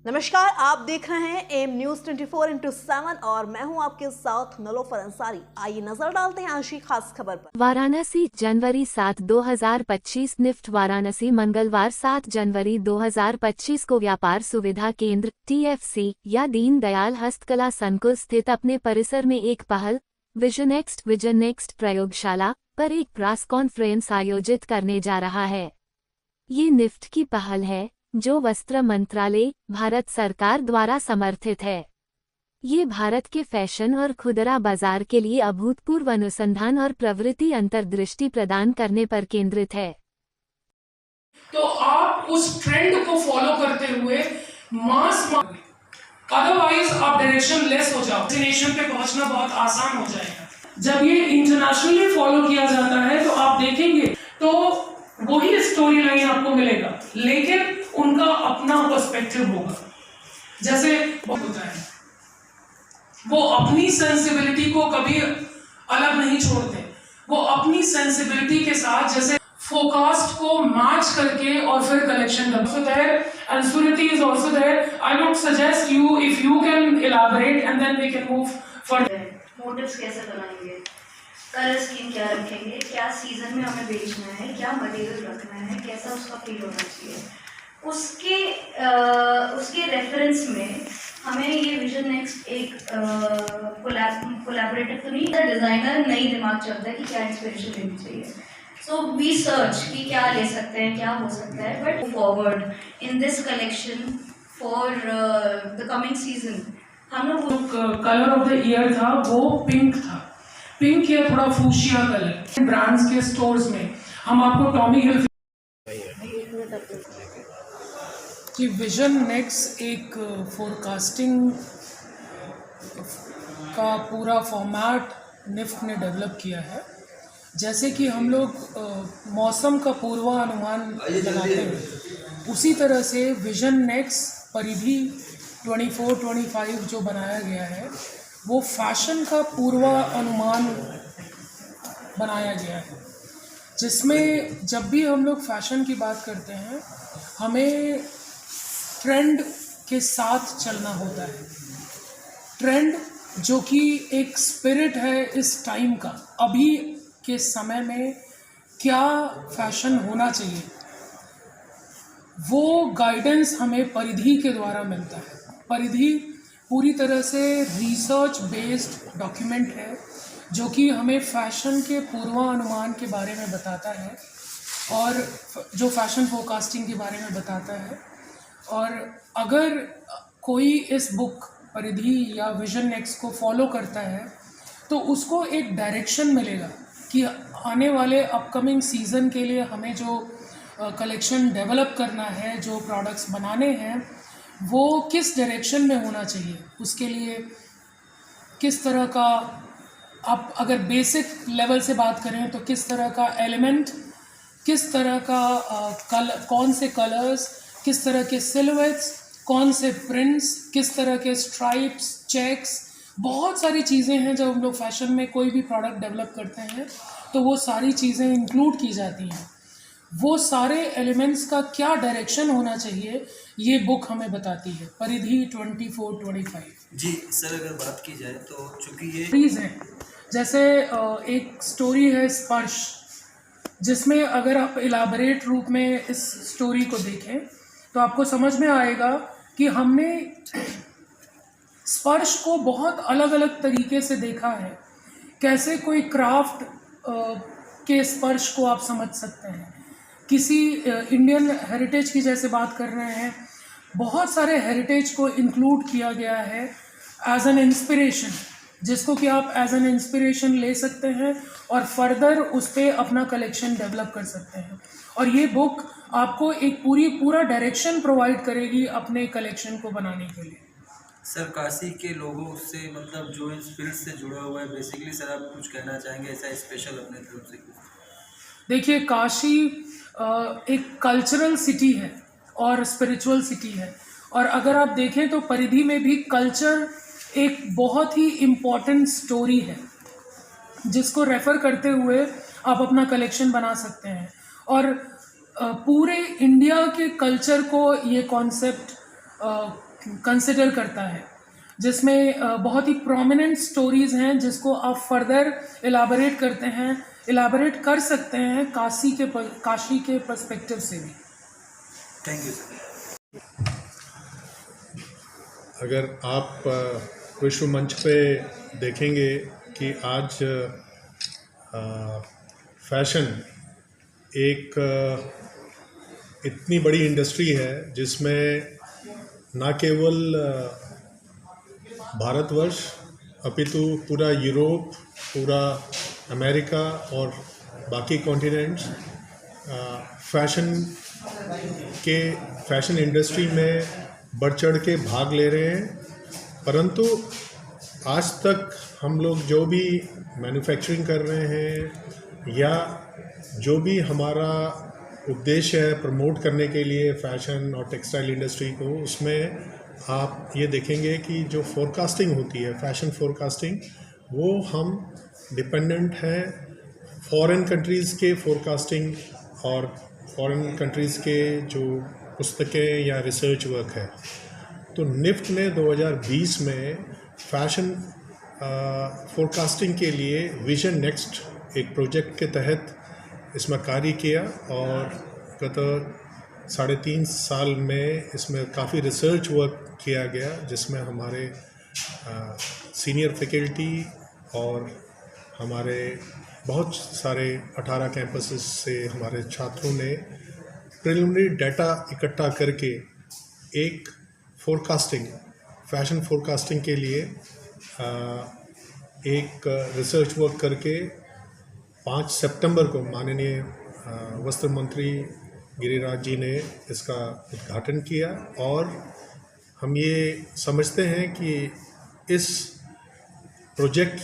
नमस्कार, आप देख रहे हैं एम न्यूज 24/7 और मैं हूं आपके साथ नलोफर अंसारी। आइए नजर डालते हैं आज की खास खबर पर। वाराणसी जनवरी 7, 2025 निफ्ट वाराणसी मंगलवार 7 जनवरी 2025 को व्यापार सुविधा केंद्र TFC या दीन दयाल हस्तकला संकुल स्थित अपने परिसर में एक पहल विजन नेक्स्ट प्रयोगशाला पर एक प्रेस कॉन्फ्रेंस आयोजित करने जा रहा है। ये निफ्ट की पहल है जो वस्त्र मंत्रालय भारत सरकार द्वारा समर्थित है। ये भारत के फैशन और खुदरा बाजार के लिए अभूतपूर्व अनुसंधान और प्रवृत्ति अंतर्दृष्टि प्रदान करने पर केंद्रित है। तो आप उस ट्रेंड को फॉलो करते हुए अदरवाइज आप डायरेक्शन लेस हो जाओ, डेस्टिनेशन पे पहुंचना बहुत आसान हो जाएगा। जब ये इंटरनेशनली फॉलो किया जाता है तो आप देखेंगे तो वही स्टोरी लाइन आपको मिलेगा, लेकिन उनका अपना पर्सपेक्टिव होगा। जैसे होता है वो अपनी सेंसिबिलिटी को कभी अलग नहीं छोड़ते, वो अपनी सेंसिबिलिटी के साथ जैसे फोकास्ट को मैच करके और फिर कलेक्शन करते हैं। And Suniti is also there. I would suggest you if you can elaborate and then we can move forward. Motives कैसे बनाएंगे, कलर स्कीम क्या रखेंगे, क्या सीजन में हमें बेचना है, क्या मटेरियल रखना है, कैसा उसका फील होना चाहिए, उसके रेफरेंस में हमें ये विजन नेक्स्ट एक कोलैबोरेटिव तो नहीं, डिजाइनर नई दिमाग चलता है कि क्या इंस्पिरेशन लेनी चाहिए। सो वी सर्च कि क्या ले सकते हैं, क्या हो सकता है, but forward in this collection for the coming season हम लोग कलर ऑफ द ईयर था वो पिंक था। पिंक या थोड़ा फूशिया कलर ब्रांड्स के स्टोर्स में हम आपको टॉमी हिल कि विजन नेक्स्ट एक फोरकास्टिंग का पूरा फॉर्मेट निफ्ट ने डेवलप किया है। जैसे कि हम लोग मौसम का पूर्वानुमान लगाते हैं, उसी तरह से विजन नेक्स्ट परिधि 24-25 जो बनाया गया है वो फैशन का पूर्वानुमान बनाया गया है, जिसमें जब भी हम लोग फैशन की बात करते हैं हमें ट्रेंड के साथ चलना होता है। ट्रेंड जो कि एक स्पिरिट है इस टाइम का, अभी के समय में क्या फैशन होना चाहिए, वो गाइडेंस हमें परिधि के द्वारा मिलता है। परिधि पूरी तरह से रिसर्च बेस्ड डॉक्यूमेंट है जो कि हमें फैशन के पूर्वानुमान के बारे में बताता है और जो फैशन फोरकास्टिंग के बारे में बताता है। और अगर कोई इस बुक परिधि या विजन नेक्स्ट को फॉलो करता है तो उसको एक डायरेक्शन मिलेगा कि आने वाले अपकमिंग सीज़न के लिए हमें जो कलेक्शन डेवलप करना है, जो प्रोडक्ट्स बनाने हैं, वो किस डायरेक्शन में होना चाहिए। उसके लिए किस तरह का, आप अगर बेसिक लेवल से बात करें तो किस तरह का एलिमेंट, किस तरह का कौन से कलर्स, किस तरह के सिलुएट्स, कौन से प्रिंट्स, किस तरह के स्ट्राइप्स, चेक्स, बहुत सारी चीज़ें हैं। जब हम लोग फैशन में कोई भी प्रोडक्ट डेवलप करते हैं तो वो सारी चीज़ें इंक्लूड की जाती हैं। वो सारे एलिमेंट्स का क्या डायरेक्शन होना चाहिए ये बुक हमें बताती है, परिधि 24-25। जी सर, अगर बात की जाए तो चूँकि ये स्टोरीज हैं, जैसे एक स्टोरी है स्पर्श, जिसमें अगर आप इलाबरेट रूप में इस स्टोरी को देखें तो आपको समझ में आएगा कि हमने स्पर्श को बहुत अलग अलग तरीके से देखा है। कैसे कोई क्राफ्ट के स्पर्श को आप समझ सकते हैं, किसी इंडियन हेरिटेज की जैसे बात कर रहे हैं, बहुत सारे हेरिटेज को इंक्लूड किया गया है एज एन इंस्पिरेशन, जिसको कि आप एज एन इंस्पिरेशन ले सकते हैं और फर्दर उस पर अपना कलेक्शन डेवलप कर सकते हैं। और ये बुक आपको एक पूरा डायरेक्शन प्रोवाइड करेगी अपने कलेक्शन को बनाने के लिए। सर, काशी के लोगों से मतलब जो इन स्पिरिट से जुड़ा हुआ है, बेसिकली सर आप कुछ कहना चाहेंगे ऐसा स्पेशल अपने तरफ से? देखिए, काशी एक कल्चरल सिटी है और स्पिरिचुअल सिटी है, और अगर आप देखें तो परिधि में भी कल्चर एक बहुत ही इम्पॉर्टेंट स्टोरी है, जिसको रेफ़र करते हुए आप अपना कलेक्शन बना सकते हैं। और पूरे इंडिया के कल्चर को ये कॉन्सेप्ट कंसिडर करता है, जिसमें बहुत ही प्रोमिनेंट स्टोरीज हैं जिसको आप फर्दर इलाबरेट कर सकते हैं काशी के पर्सपेक्टिव से भी। Thank you sir. अगर आप विश्व मंच पे देखेंगे कि आज फैशन एक इतनी बड़ी इंडस्ट्री है जिसमें न केवल भारतवर्ष अपितु पूरा यूरोप, पूरा अमेरिका और बाकी कॉन्टिनेंट्स फैशन इंडस्ट्री में बढ़ चढ़ के भाग ले रहे हैं। परंतु आज तक हम लोग जो भी मैन्युफैक्चरिंग कर रहे हैं या जो भी हमारा उद्देश्य है प्रमोट करने के लिए फैशन और टेक्सटाइल इंडस्ट्री को, उसमें आप ये देखेंगे कि जो फोरकास्टिंग होती है, फैशन फोरकास्टिंग, वो हम डिपेंडेंट हैं फॉरेन कंट्रीज़ के फोरकास्टिंग और फॉरेन कंट्रीज़ के जो पुस्तकें या रिसर्च वर्क है। तो निफ्ट ने 2020 में फैशन फोरकास्टिंग के लिए विजन नेक्स्ट एक प्रोजेक्ट के तहत इसमें कार्य किया और गत 3.5 साल में इसमें काफ़ी रिसर्च वर्क किया गया, जिसमें हमारे सीनियर फैकल्टी और हमारे बहुत सारे 18 कैंपसेस से हमारे छात्रों ने प्रिलिमिनरी डाटा इकट्ठा करके एक फैशन फोरकास्टिंग के लिए एक रिसर्च वर्क करके 5 सितंबर को माननीय वस्त्र मंत्री गिरिराज जी ने इसका उद्घाटन किया। और हम ये समझते हैं कि इस प्रोजेक्ट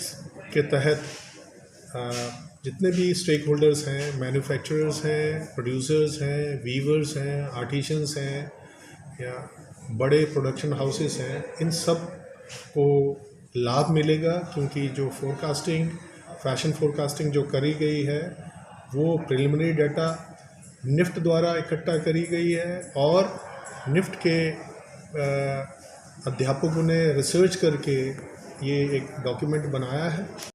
के तहत जितने भी स्टेक होल्डर्स हैं, मैन्युफैक्चरर्स हैं, प्रोड्यूसर्स हैं, वीवर्स हैं, आर्टिशंस हैं या बड़े प्रोडक्शन हाउसेस हैं, इन सब को लाभ मिलेगा, क्योंकि जो फैशन फोरकास्टिंग जो करी गई है वो प्रिलिमिनरी डाटा निफ्ट द्वारा इकट्ठा करी गई है और निफ्ट के अध्यापकों ने रिसर्च करके ये एक डॉक्यूमेंट बनाया है।